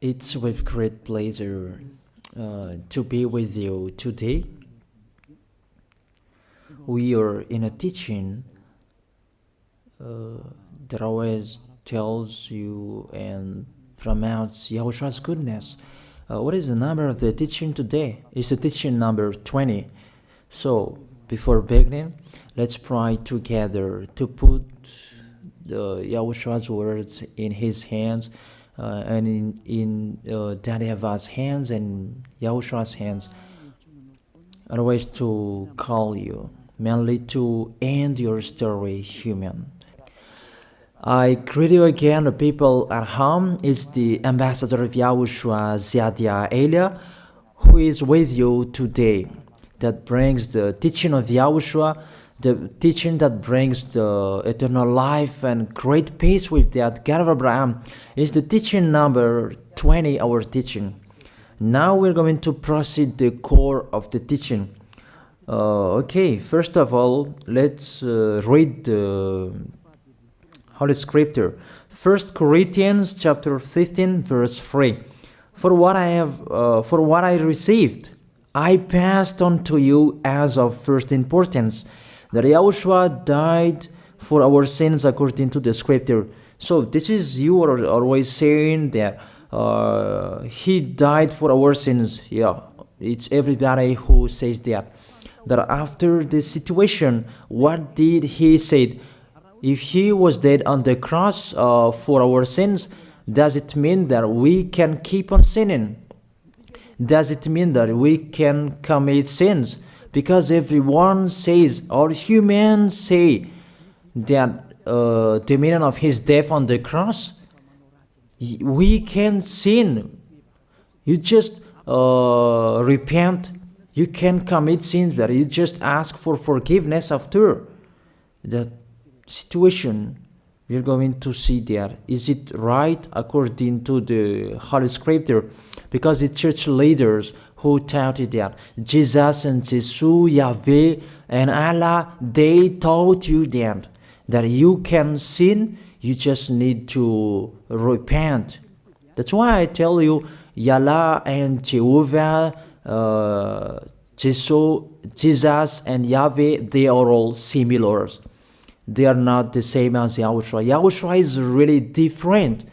It's with great pleasure to be with you today. We are in a teaching that always tells you and promotes Yahushua's goodness. What is the number of the teaching today? It's the teaching number 20. So, before beginning, let's pray together to put Yahushua's words in his hands and in Daddy YAHVAH's hands and Yahushua's hands. Otherwise, to call you, mainly to end your story human. I greet you again, the people at home. It's the ambassador of Yahushua, Ziadia Elia, who is with you today. That brings the teaching of Yahushua, the teaching that brings the eternal life and great peace with that God of Abraham. Is the teaching number 20, our teaching. Now we're going to proceed the core of the teaching. Okay, first of all, let's read the Holy Scripture. 1 Corinthians chapter 15, verse 3. For what I received, I passed on to you as of first importance, that Yahushua died for our sins according to the Scripture. So this is, you are always saying that he died for our sins. Yeah, it's everybody who says that. That after the situation, what did he say? If he was dead on the cross for our sins, does it mean that we can keep on sinning? Does it mean that we can commit sins? Because everyone says, all humans say that the meaning of his death on the cross, we can sin. You just repent. You can commit sins, but you just ask for forgiveness after that situation. We're going to see there. Is it right according to the Holy Scripture? Because the church leaders who taught it that Jesus and Jesus, Yahweh and Allah, they taught you that you can sin, you just need to repent. That's why I tell you, Yahlah and Jehovah, Jesus and Yahweh, they are all similar. They are not the same as Yahushua. Yahushua is really different.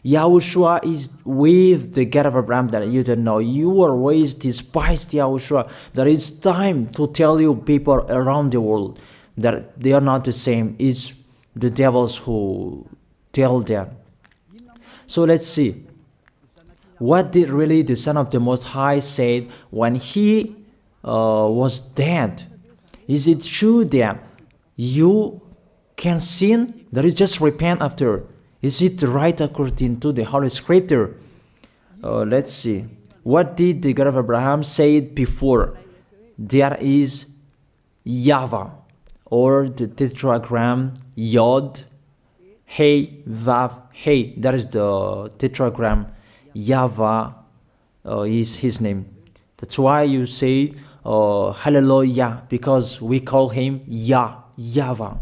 Yahushua is with the God of Abraham that you don't know. You always despised Yahushua. There is time to tell you people around the world that they are not the same. It's the devils who tell them. So let's see. What did really the Son of the Most High say when he was dead? Is it true that you can sin? That is just repent after. Is it right according to the Holy Scripture? Let's see. What did the God of Abraham say before? There is YAHVAH, or the tetragram Yod, Hey, Vav, Hey. That is the tetragram. YAHVAH is his name. That's why you say Hallelujah, because we call him YAHVAH.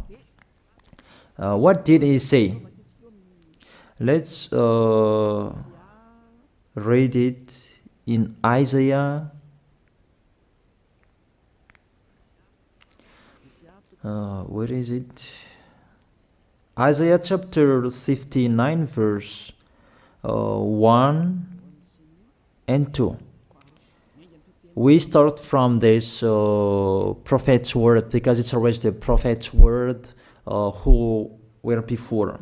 What did he say? Let's read it in Isaiah. Where is it? Isaiah chapter 59, verse 1 and 2. We start from this prophet's word, because it's always the prophet's word who were before.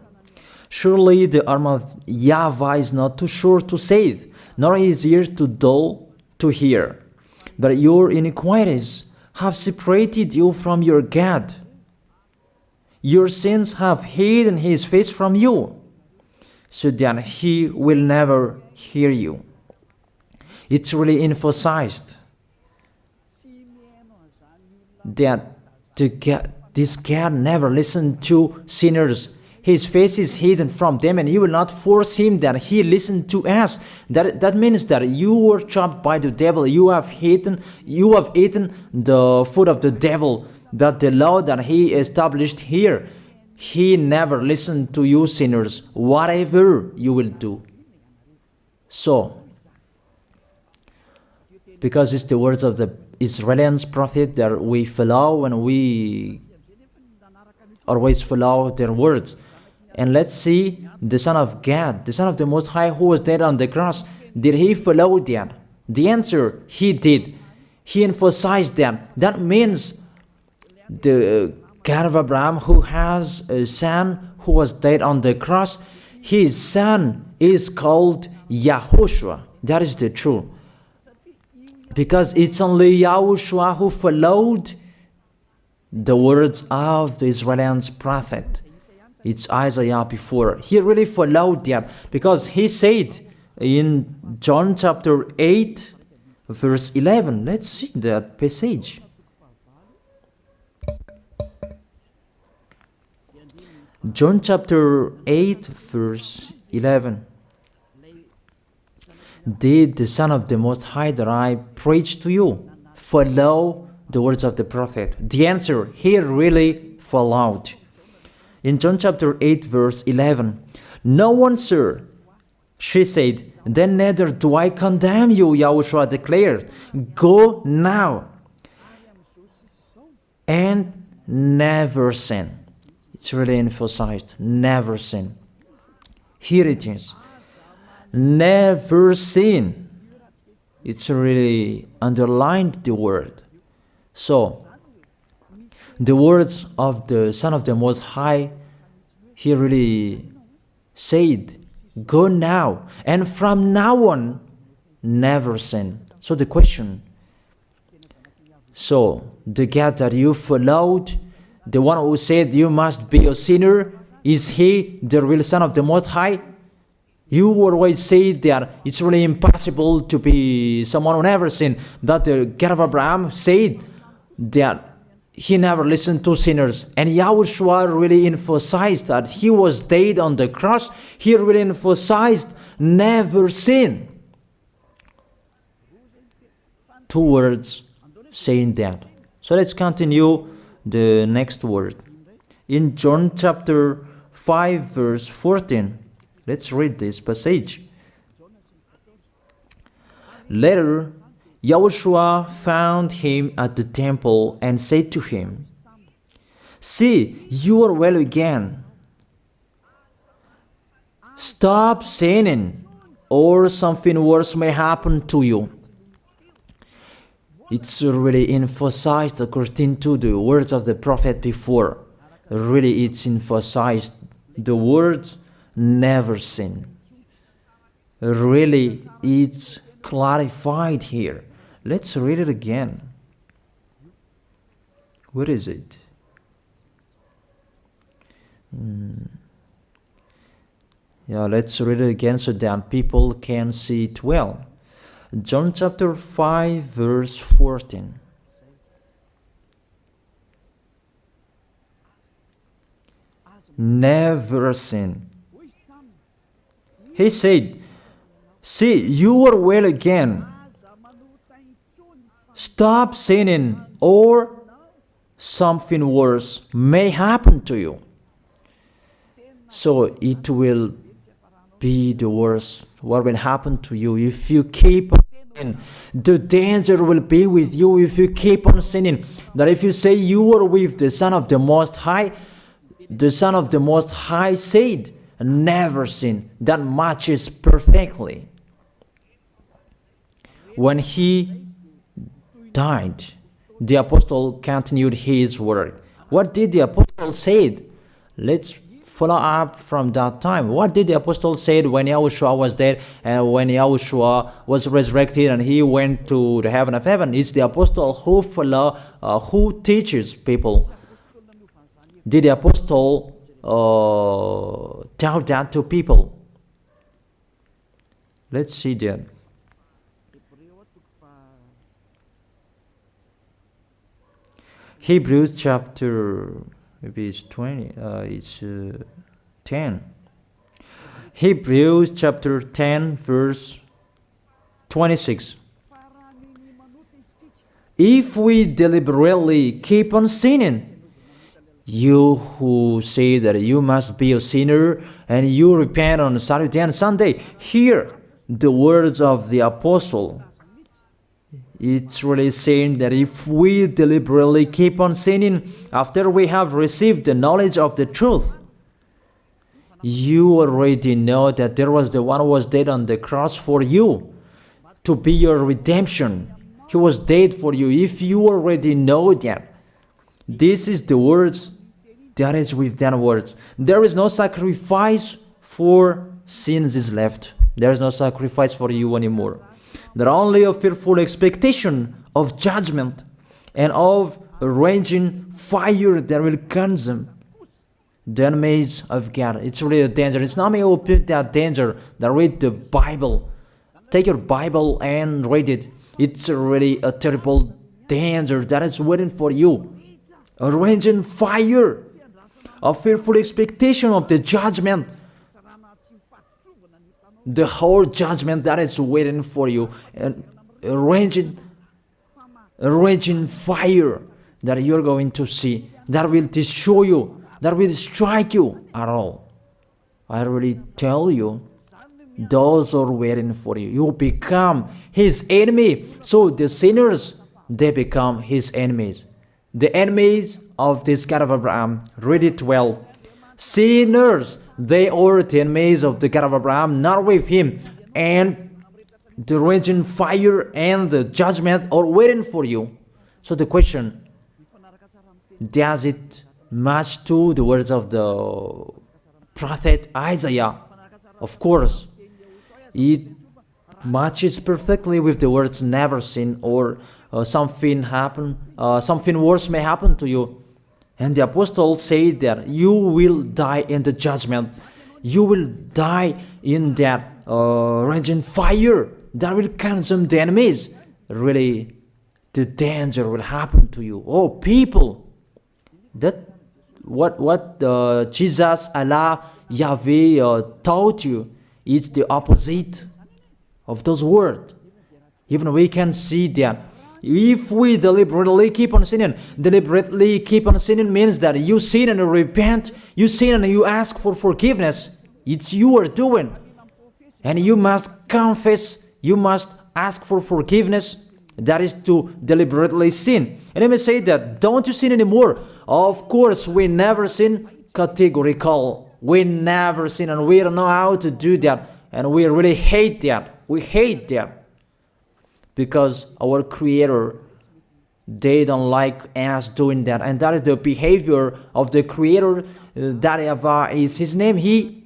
Surely the arm of YAHVAH is not too short to save, nor his ear too dull to hear. But your iniquities have separated you from your God. Your sins have hidden his face from you, so that he will never hear you. It's really emphasized that this God never listened to sinners. His face is hidden from them, and you will not force him that he listen to us. That means that you were trapped by the devil. You have eaten the food of the devil. But the law that he established here, he never listened to you sinners, whatever you will do. So, because it's the words of the Israelians prophet that we follow, and we always follow their words. And let's see the Son of God, the Son of the Most High, who was dead on the cross. Did he follow that? The answer, he did. He emphasized that. That means the God of Abraham, who has a son who was dead on the cross, his son is called YAHOSHUAH. That is the truth. Because it's only YAHOSHUAH who followed the words of the Israelians prophet. It's Isaiah before. He really followed that, because he said in John chapter 8, verse 11. Let's see that passage. John chapter 8, verse 11. Did the Son of the Most High that I preach to you follow the words of the prophet? The answer, he really followed. In John chapter 8, verse 11, "No one, sir," she said, "then neither do I condemn you," Yahushua declared. "Go now and never sin." It's really emphasized, never sin. Here it is. Never sin. It's really underlined the word. So, the words of the Son of the Most High, he really said, go now, and from now on, never sin. So the question, so the God that you followed, the one who said you must be a sinner, is he the real Son of the Most High? You always say that it's really impossible to be someone who never sinned. But the God of Abraham said that he never listened to sinners. And Yahushua really emphasized that he was dead on the cross. He really emphasized never sin. Two words saying that. So let's continue the next word. In John chapter 5, verse 14. Let's read this passage. Later, Yahushua found him at the temple and said to him, "See, you are well again. Stop sinning, or something worse may happen to you." It's really emphasized according to the words of the prophet before. Really, it's emphasized the words never sin. Really, it's clarified here. Let's read it again. Where is it? Yeah, let's read it again so that people can see it well. John chapter 5, verse 14. Never sin. He said, "See, you are well again. Stop sinning, or something worse may happen to you." So it will be the worst. What will happen to you if you keep on sinning? The danger will be with you if you keep on sinning. That if you say you are with the Son of the Most High, the Son of the Most High said, never sin. That matches perfectly. When he died, the apostle continued his work. What did the apostle say? Let's follow up from that time. What did the apostle say when Yahushua was dead and when Yahushua was resurrected and he went to the heaven of heaven? It's the apostle who teaches people. Did the apostle tell that to people? Let's see that. Hebrews chapter, maybe it's 20, it's 10. Hebrews chapter 10, verse 26. If we deliberately keep on sinning, you who say that you must be a sinner and you repent on Saturday and Sunday, here the words of the apostle. It's really saying that if we deliberately keep on sinning after we have received the knowledge of the truth, you already know that there was the one who was dead on the cross for you to be your redemption. He was dead for you. If you already know that, this is the words that is with that words. There is no sacrifice for sins is left. There is no sacrifice for you anymore. There only a fearful expectation of judgment and of a raging fire that will consume the enemies of God. It's really a danger. It's not me who put that danger that read the Bible. Take your Bible and read it. It's really a terrible danger that is waiting for you. A raging fire, a fearful expectation of the judgment. The whole judgment that is waiting for you, and a raging fire that you're going to see, that will destroy you, that will strike you at all. I really tell you, those are waiting for you. You become his enemy. So the sinners, they become his enemies. The enemies of this God of Abraham. Read it well. Sinners, they are the enemies of the God of Abraham, not with him. And the raging fire and the judgment are waiting for you. So the question, does it match to the words of the prophet Isaiah? Of course. It matches perfectly with the words never sin, or something worse may happen to you. And the apostle said that you will die in the judgment. You will die in that raging fire that will consume the enemies. Really, the danger will happen to you. Oh, people, that what Jesus, Allah, Yahweh taught you is the opposite of those words. Even we can see that. If we deliberately keep on sinning means that you sin and you repent, you sin and you ask for forgiveness. It's you are doing. And you must confess, you must ask for forgiveness. That is to deliberately sin. And let me say that, don't you sin anymore. Of course, we never sin, categorical. We never sin, and we don't know how to do that. And we really hate that. We hate that. Because our Creator, they don't like us doing that. And that is the behavior of the Creator. That YAHVAH is his name. He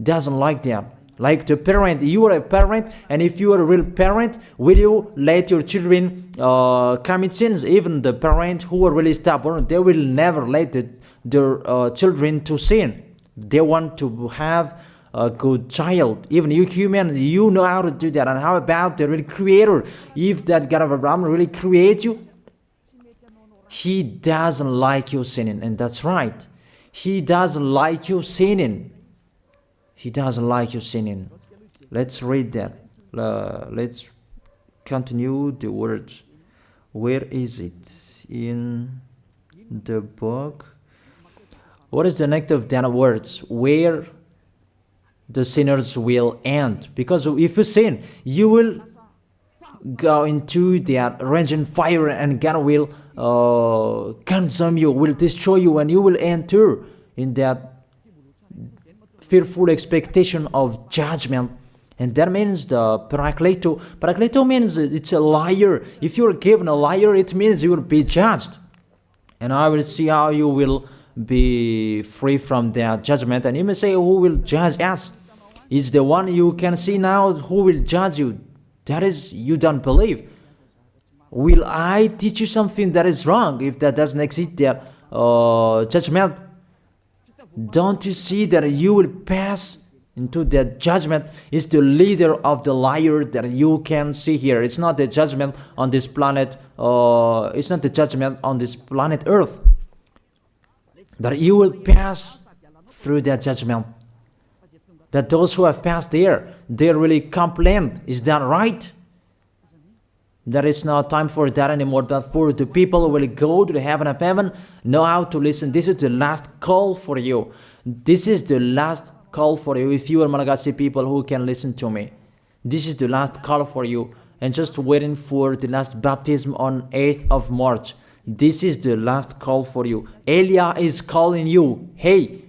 doesn't like that. Like the parent, you are a parent, and if you are a real parent, will you let your children commit sins? Even the parent who are really stubborn, they will never let their children to sin. They want to have a good child. Even you human, you know how to do that. And how about the real Creator? If that God of Abraham really creates you, he doesn't like you sinning. And that's right. He doesn't like you sinning. He doesn't like you sinning. Let's read that. Let's continue the words. Where is it? In the book. What is the next of that words? Where the sinners will end. Because if you sin, you will go into that raging fire, and God will consume you, will destroy you, and you will enter in that fearful expectation of judgment. And that means the parakleto. Parakleto means it's a liar. If you're given a liar, it means you will be judged. And I will see how you will be free from that judgment. And you may say, who will judge us? It's the one you can see now who will judge you. That is, you don't believe. Will I teach you something that is wrong if that doesn't exist, that judgment? Don't you see that you will pass into that judgment? Is the leader of the liar that you can see here. It's not the judgment on this planet. It's not the judgment on this planet Earth. That you will pass through that judgment. That those who have passed there, they really complain. Is that right? There is no time for that anymore. But for the people who will go to the heaven of heaven, know how to listen. This is the last call for you. This is the last call for you. If you are Malagasy people who can listen to me, This is the last call for you. And just waiting for the last baptism on 8th of March. This is the last call for you. Elia is calling you. Hey,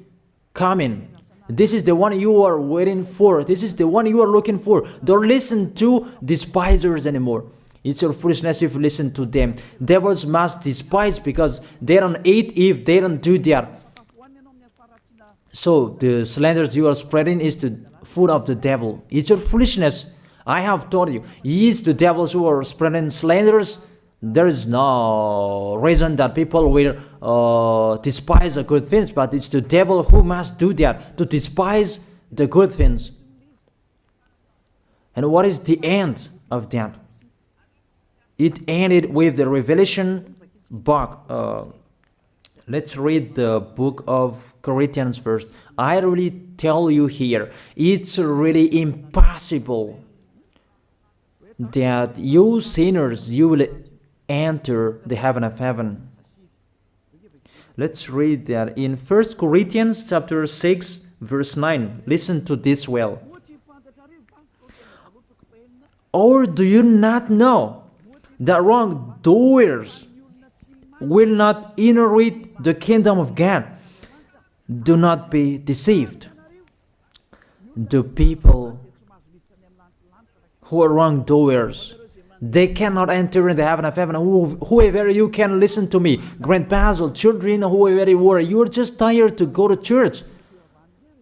come in. This is the one you are waiting for. This is the one you are looking for. Don't listen to despisers anymore. It's your foolishness if you listen to them. Devils must despise because they don't eat if they don't do that. So the slanders you are spreading is the food of the devil. It's your foolishness. I have told you. It's the devils who are spreading slanders. There is no reason that people will despise the good things, but it's the devil who must do that, to despise the good things. And what is the end of that? It ended with the Revelation book. Let's read the book of Corinthians first. I really tell you here, it's really impossible that you sinners, you will enter the heaven of heaven. Let's read that in 1 Corinthians chapter 6 verse 9. Listen to this well. Or do you not know that wrongdoers will not inherit the kingdom of God? Do not be deceived. The people who are wrongdoers, they cannot enter in the heaven of heaven. Whoever you can listen to me, grandpas or children, whoever you are, you are just tired to go to church.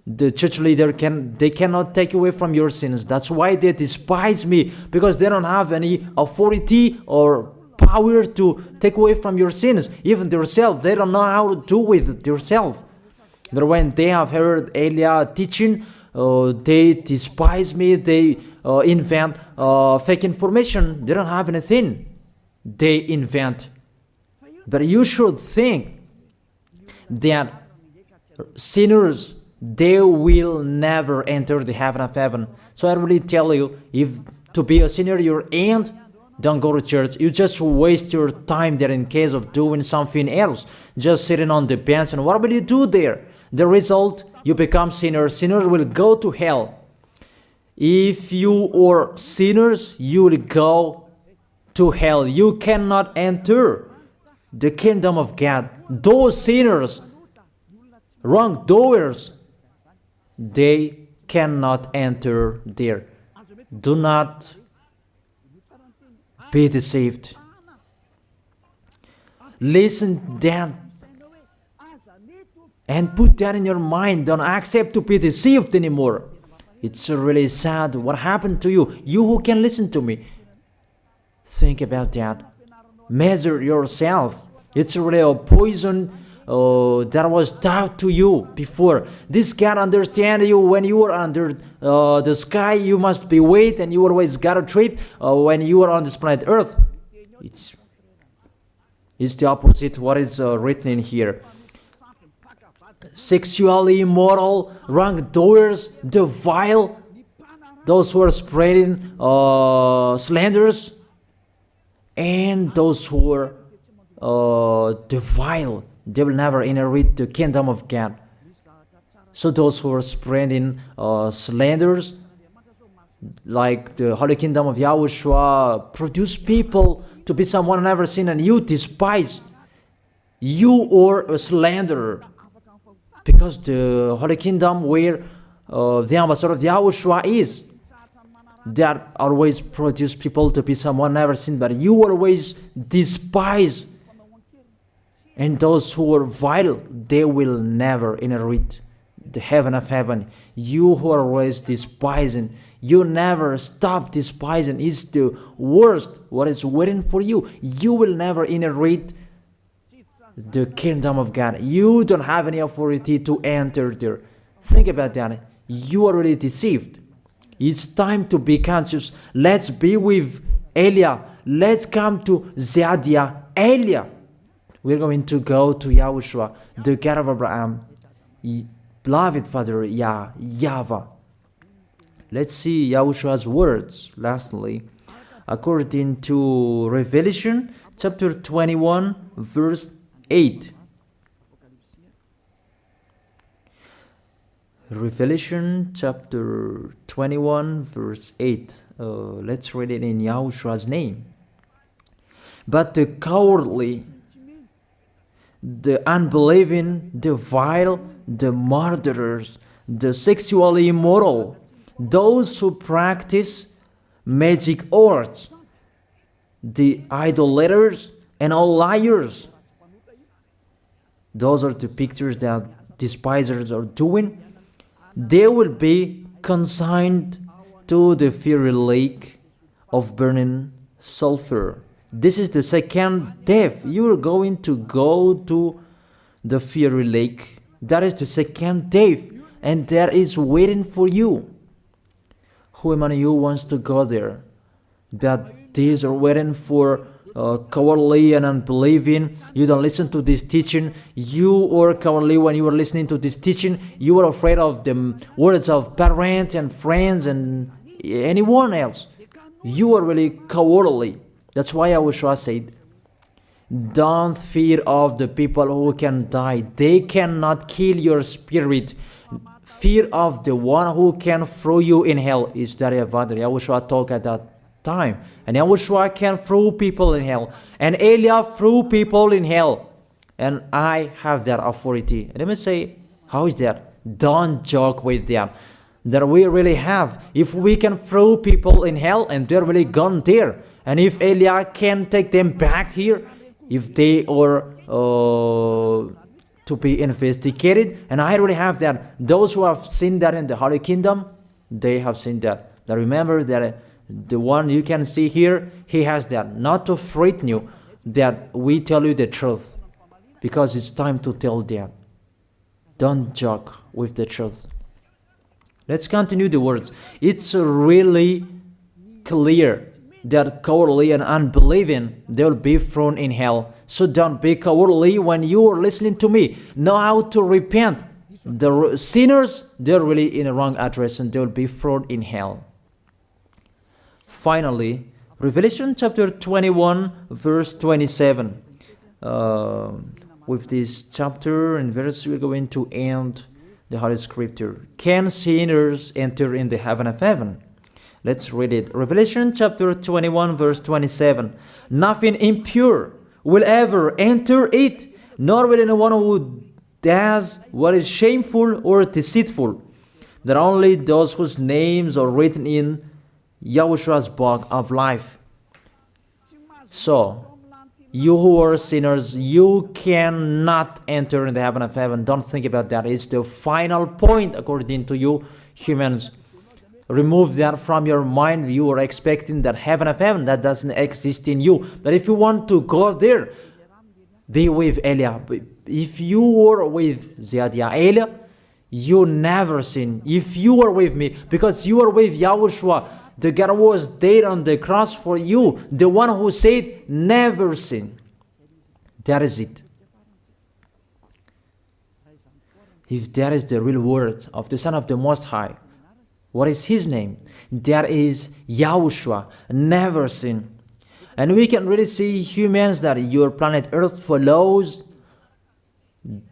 The church leader they cannot take away from your sins. That's why they despise me, because they don't have any authority or power to take away from your sins. Even themselves, they don't know how to do with themselves. But when they have heard Elia teaching, they despise me. They invent fake information. They don't have anything. They invent. But you should think that sinners, they will never enter the heaven of heaven. So I really tell you, if to be a sinner you're in, don't go to church. You just waste your time there in case of doing something else. Just sitting on the bench, and what will you do there? The result, you become sinners. Sinners will go to hell. If you are sinners, you will go to hell. You cannot enter the kingdom of God. Those sinners, wrongdoers, they cannot enter there. Do not be deceived. Listen then and put that in your mind. Don't accept to be deceived anymore. It's really sad what happened to you. You who can listen to me, think about that. Measure yourself. It's really a poison that was taught to you before. This God understand you when you are under the sky. You must be wait, and you always got a trip when you are on this planet Earth. It's the opposite what is written in here. Sexually immoral, wrongdoers, the vile, those who are spreading slanders, and those who are the vile, they will never inherit the kingdom of God. So those who are spreading slanders, like the Holy Kingdom of YAHOSHUAH, produce people to be someone never seen, and you despise. You are a slanderer. Because the Holy Kingdom where the ambassador of YAHOSHUAH is, that always produce people to be someone never seen, but you always despise. And those who are vile, they will never inherit the heaven of heaven. You who are always despising, you never stop despising. It's the worst what is waiting for you. You will never inherit the kingdom of God. You don't have any authority to enter there. Think about that. You are already deceived. It's time to be conscious. Let's be with Elia. Let's come to Zadiah. Elia. We're going to go to YAHOSHUAH, the God of Abraham, beloved Father YAHVAH. Let's see YAHOSHUAH's words. Lastly, according to Revelation chapter 21 verse 8. Revelation chapter 21 verse 8. Let's read it in Yahoshua's name. But the cowardly, the unbelieving, the vile, the murderers, the sexually immoral, those who practice magic arts, the idolaters, and all liars. Those are the pictures that despisers are doing. They will be consigned to the fiery lake of burning sulfur. This is the second death. You are going to go to the fiery lake. That is the second death, and that is waiting for you. Who among you wants to go there? That these are waiting for cowardly and unbelieving. You don't listen to this teaching. You are cowardly when you are listening to this teaching. You are afraid of the words of parents and friends and anyone else. You are really cowardly. That's why YAHOSHUAH said, don't fear of the people who can die. They cannot kill your spirit. Fear of the one who can throw you in hell. Is that YAHOSHUAH talked at that time. And YAHOSHUAH can throw people in hell. And Elia threw people in hell. And I have that authority. And let me say, how is that? Don't joke with that. That we really have. If we can throw people in hell and they're really gone there. And if Elia can take them back here, if they are to be investigated, and I already have that. Those who have seen that in the Holy Kingdom, they have seen that. Now remember that the one you can see here, he has that. Not to frighten you, that we tell you the truth, because it's time to tell that. Don't joke with the truth. Let's continue the words. It's really clear that cowardly and unbelieving, they will be thrown in hell. So don't be cowardly when you are listening to me. Know how to repent. The sinners, they're really in a wrong address and they will be thrown in hell. Finally, Revelation chapter 21 verse 27. With this chapter and verse, we're going to end the Holy Scripture. Can sinners enter in the heaven of heaven? Let's read it. Revelation chapter 21 verse 27. Nothing impure will ever enter it, nor will anyone who does what is shameful or deceitful. That only those whose names are written in YAHOSHUAH's book of life. So, you who are sinners, you cannot enter in the heaven of heaven. Don't think about that. It's the final point according to you humans. Remove that from your mind. You are expecting that heaven of heaven that doesn't exist in you. But if you want to go there, be with Elia. If you were with Elia, you never sin. If you are with me, because you are with YAHOSHUAH, the God was dead on the cross for you, the one who said never sin. That is it. If that is the real word of the Son of the Most High, what is his name? That is YAHOSHUAH, never sin. And we can really see humans that your planet Earth follows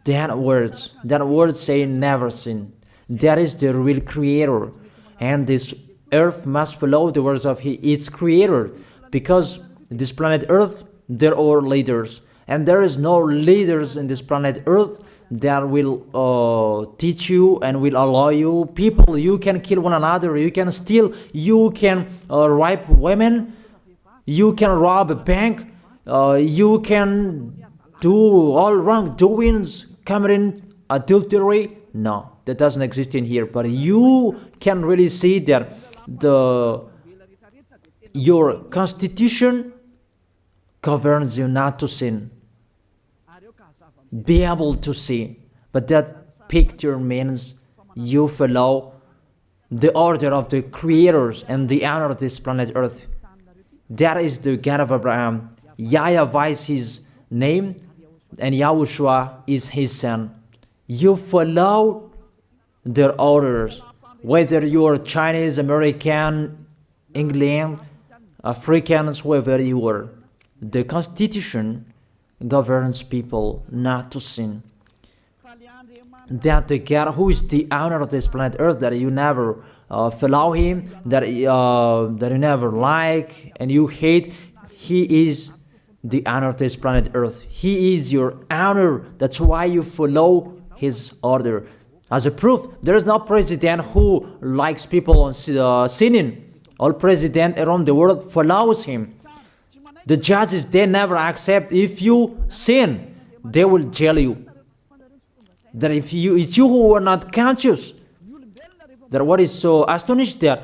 that words. That word saying never sin. That is the real creator. And this Earth must follow the words of its creator. Because this planet Earth, there are leaders. And there is no leaders in this planet Earth that will teach you and will allow you. People, you can kill one another, you can steal, you can rape women, you can rob a bank, you can do all wrongdoings, committing adultery. No, that doesn't exist in here. But you can really see that your constitution governs you not to sin. Be able to see. But that picture means you follow the order of the creators and the honor of this planet Earth. That is the God of Abraham. YAHVAH is his name, and YAHOSHUAH is his son. You follow their orders, whether you are Chinese, American, England, Africans, whoever you are. The Constitution governs people not to sin. that the God who is the owner of this planet Earth, that you never follow him, that you never like and you hate, he is the owner of this planet Earth. He is your owner. That's why you follow his order. As a proof, there is no president who likes people sinning. All president around the world follows him. The judges, they never accept if you sin, they will jail you. That if it's you who are not conscious. That what is so astonished that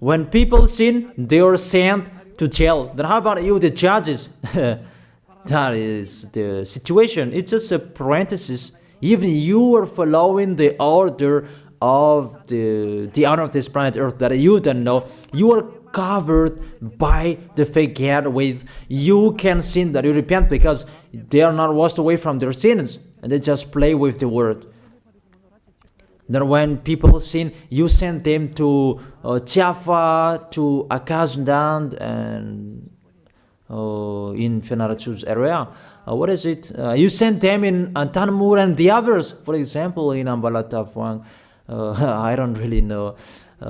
when people sin, they are sent to jail. Then how about you, the judges? That is the situation. It's just a parenthesis. Even you are following the order of the owner of this planet Earth that you don't know. You are covered by the fake God with you can sin, that you repent, because they are not washed away from their sins and they just play with the word. Then when people sin, you send them to Java, to Akazundan, and in Fenarachu's area. What is it? You send them in Antanmur and the others. For example, in Ambalatafwang. I don't really know.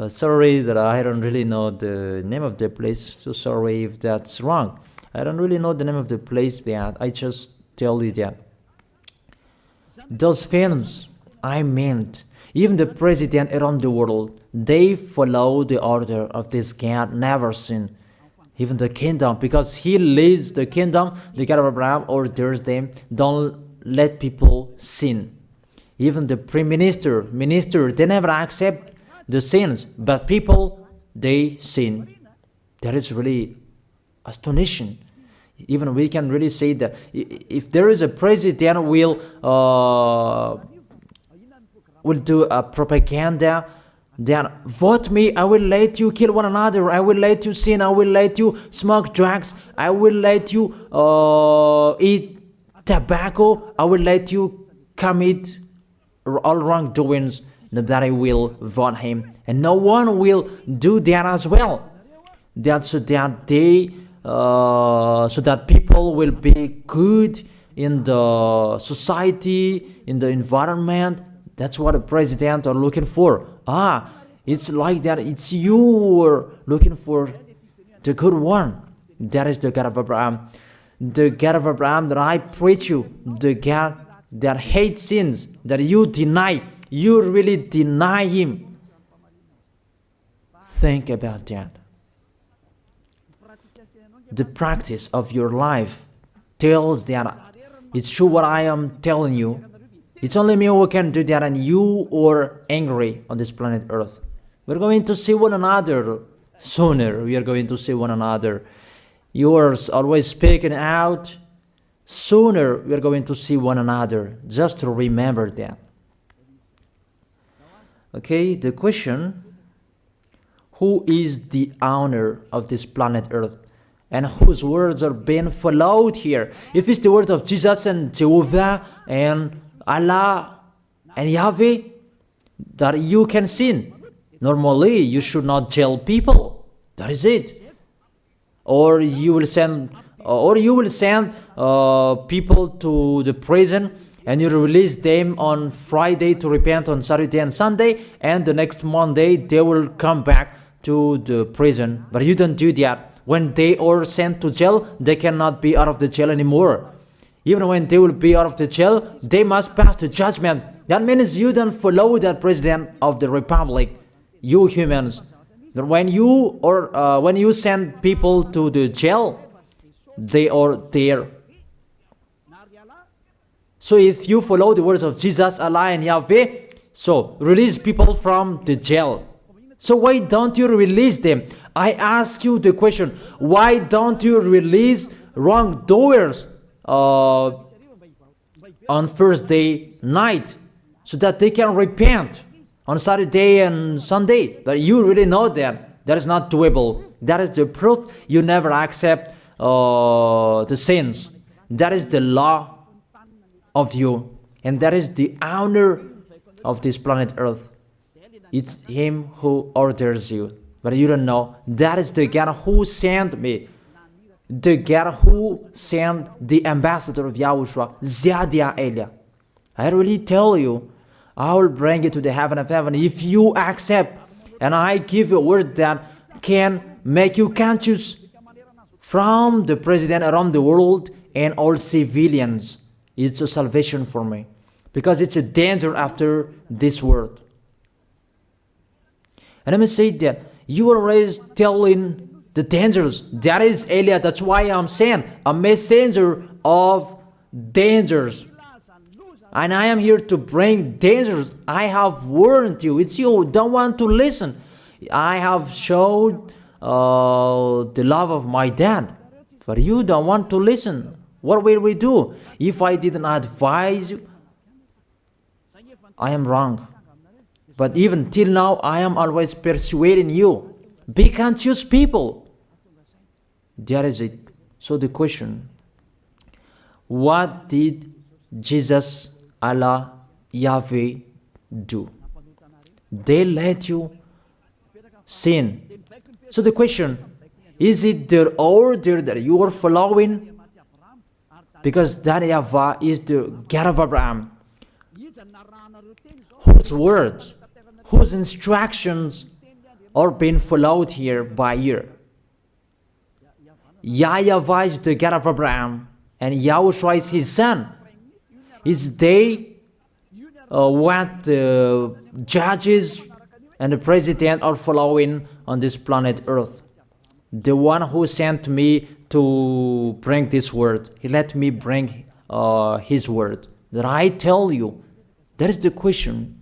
Sorry that I don't really know the name of the place. So sorry if that's wrong. I don't really know the name of the place, but I just tell you that. Those films, I meant, even the president around the world, they follow the order of this God, never sin. Even the kingdom, because he leads the kingdom, the God of Abraham orders them, don't let people sin. Even the prime minister, they never accept the sins, but people, they sin. That is really astonishing. Even we can really say that if there is a president will do a propaganda, then vote me, I will let you kill one another, I will let you sin, I will let you smoke drugs, I will let you eat tobacco, I will let you commit all wrongdoings, that I will vote him. And no one will do that as well. That's so that so that people will be good in the society, in the environment. That's what the president are looking for. It's like that. It's you who are looking for the good one. That is the God of Abraham. The God of Abraham that I preach you. The God that hates sins, that you deny. You really deny him. Think about that. The practice of your life tells that it's true what I am telling you. It's only me who can do that, and you are angry on this planet Earth. We're going to see one another sooner. We are going to see one another. You are always speaking out. Sooner we are going to see one another. Just to remember that. Okay, the question: who is the owner of this planet Earth? And whose words are being followed here? If it's the words of Jesus and Jehovah and Allah and Yahweh, that you can sin. Normally, you should not jail people. That is it. Or you will send, people to the prison, and you release them on Friday to repent on Saturday and Sunday, and the next Monday they will come back to the prison. But you don't do that. When they are sent to jail, they cannot be out of the jail anymore. Even when they will be out of the jail, they must pass the judgment. That means you don't follow the president of the republic, you humans. When you send people to the jail, they are there. So if you follow the words of Jesus, Allah and Yahweh, so release people from the jail. So why don't you release them? I ask you the question, why don't you release wrongdoers on Thursday night so that they can repent on Saturday and Sunday? But you really know that that is not doable. That is the proof you never accept the sins. That is the law of you, and that is the owner of this planet Earth. It's him who orders you, but you don't know. That is the God who sent me, the God who sent the ambassador of Yahushua, Zadia Elia. I really tell you, I will bring you to the heaven of heaven if you accept, and I give you a word that can make you conscious from the president around the world and all civilians. It's a salvation for me, because it's a danger after this world. And let me say that you are always telling the dangers. That is Elia. That's why I'm saying a messenger of dangers. And I am here to bring dangers. I have warned you. It's you don't want to listen. I have showed the love of my dad, but you don't want to listen. What will we do? If I didn't advise you, I am wrong. But even till now, I am always persuading you. Be conscious people. That is it. So the question, what did Jesus, Allah, Yahweh do? They let you sin. So the question, is it their order that you are following? Because that YAHVAH is the God of Abraham, whose words, whose instructions are being followed here by year. YAHVAH is the God of Abraham, and YAHOSHUAH is his son. Is they what the judges and the president are following on this planet Earth. The one who sent me to bring this word, he let me bring his word. That I tell you, that is the question.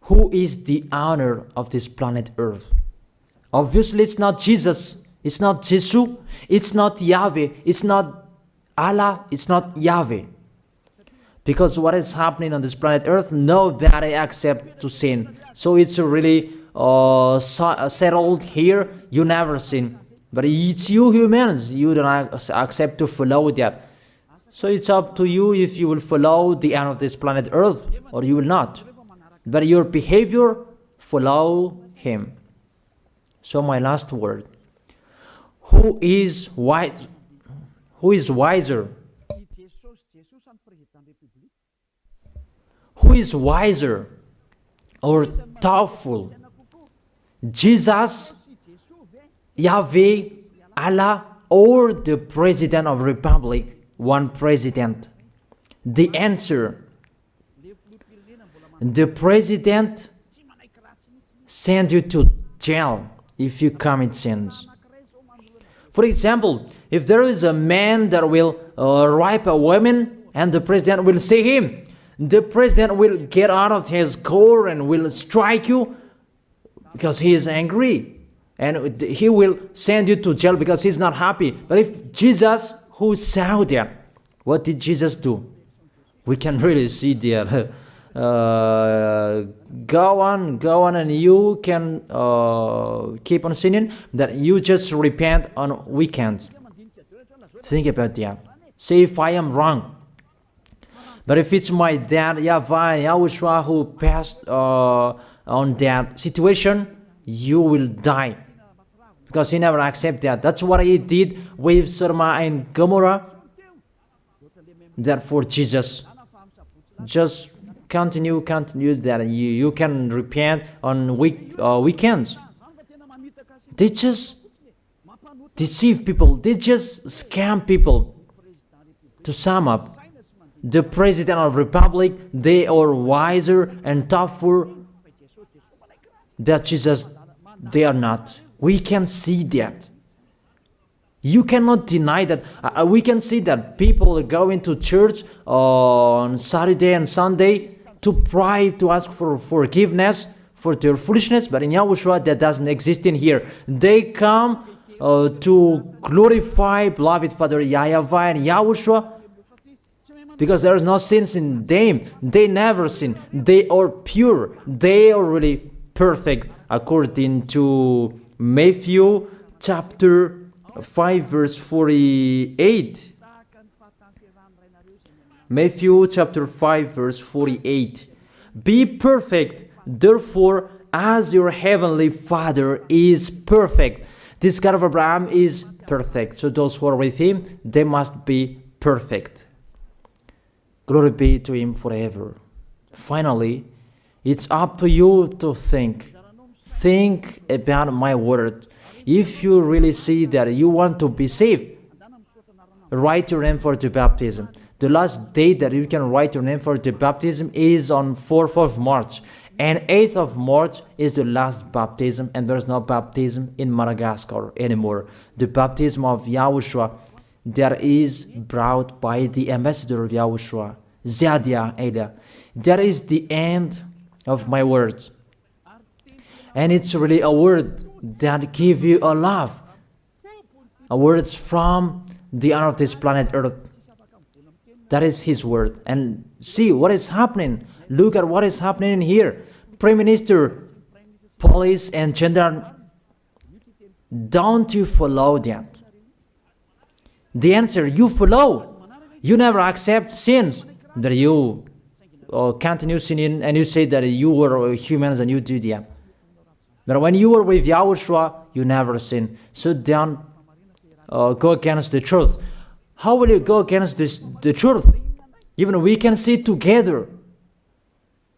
Who is the owner of this planet Earth? Obviously, it's not Jesus. It's not Jesus. It's not Yahweh. It's not Allah. It's not Yahweh. Because what is happening on this planet Earth, nobody accepts to sin. So it's really settled here. You never sin. But it's you humans. You don't accept to follow that. So it's up to you if you will follow the end of this planet Earth or you will not. But your behavior, follow him. So my last word. Who is wise? Who is wiser? Who is wiser or thoughtful? Jesus, Yahweh, Allah, or the President of Republic? One president. The answer. The president send you to jail if you commit sins. For example, if there is a man that will rape a woman and the president will see him, the president will get out of his car and will strike you because he is angry. And he will send you to jail because he's not happy. But if Jesus, who saw that, what did Jesus do? We can really see that. Go on, and you can keep on sinning, that you just repent on weekends. Think about that. Say if I am wrong. But if it's my dad, YAHVAH, YAHOSHUAH, who passed on that situation, you will die. Because he never accepted that. That's what he did with Sodom and Gomorrah. Therefore, Jesus, just continue that you can repent on weekends. They just deceive people. They just scam people. To sum up, the President of the Republic, they are wiser and tougher than Jesus. They are not. We can see that. You cannot deny that. We can see that people are going to church on Saturday and Sunday to pray, to ask for forgiveness for their foolishness. But in YAHOSHUAH, that doesn't exist in here. They come to glorify beloved Father YAHVAH and YAHOSHUAH because there is no sins in them. They never sin. They are pure. They are really perfect according to Matthew chapter 5 verse 48. Matthew chapter 5 verse 48. Be perfect, therefore, as your heavenly Father is perfect. This God of Abraham is perfect. So those who are with him, they must be perfect. Glory be to Him forever. Finally, it's up to you to think. Think about my word. If you really see that you want to be saved, write your name for the baptism. The last date that you can write your name for the baptism is on 4th of March. And 8th of March is the last baptism, and there's no baptism in Madagascar anymore. The baptism of Yahushua that is brought by the ambassador of Yahushua, Zadia Ada. That is the end of my words. And it's really a word that gives you a love. A word from the honor of this planet Earth. That is His word. And see what is happening. Look at what is happening here. Prime Minister, police, and gendarme. Don't you follow that? The answer, you follow. You never accept sins. That you continue sinning and you say that you were humans and you do that. But when you were with Yahushua, you never sin. So don't go against the truth. How will you go against the truth? Even we can see together.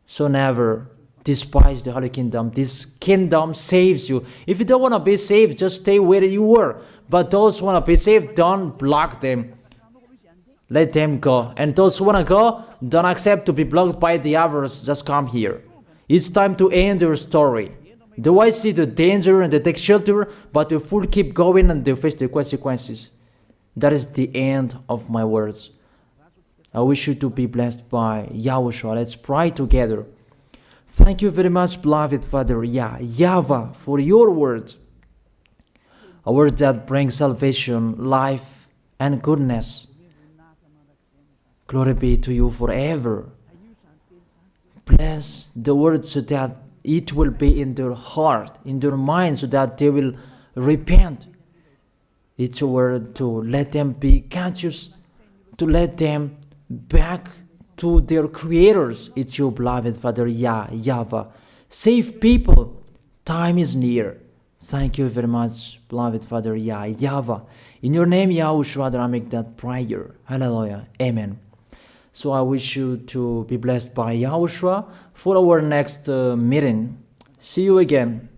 So never despise the Holy Kingdom. This kingdom saves you. If you don't want to be saved, just stay where you were. But those who want to be saved, don't block them. Let them go. And those who want to go, don't accept to be blocked by the others. Just come here. It's time to end your story. Do I see the danger and they take shelter, but the fool keep going and they face the consequences? That is the end of my words. I wish you to be blessed by Yahushua. Let's pray together. Thank you very much, beloved Father YAHVAH, for your word. A word that brings salvation, life, and goodness. Glory be to you forever. Bless the word so that it will be in their heart, in their mind, so that they will repent. It's a word to let them be conscious, to let them back to their creators. It's your beloved Father YAHVAH. Save people. Time is near. Thank you very much, beloved Father YAHVAH. In your name, Yahushua, that I make that prayer. Hallelujah. Amen. So I wish you to be blessed by Yahushua for our next meeting. See you again.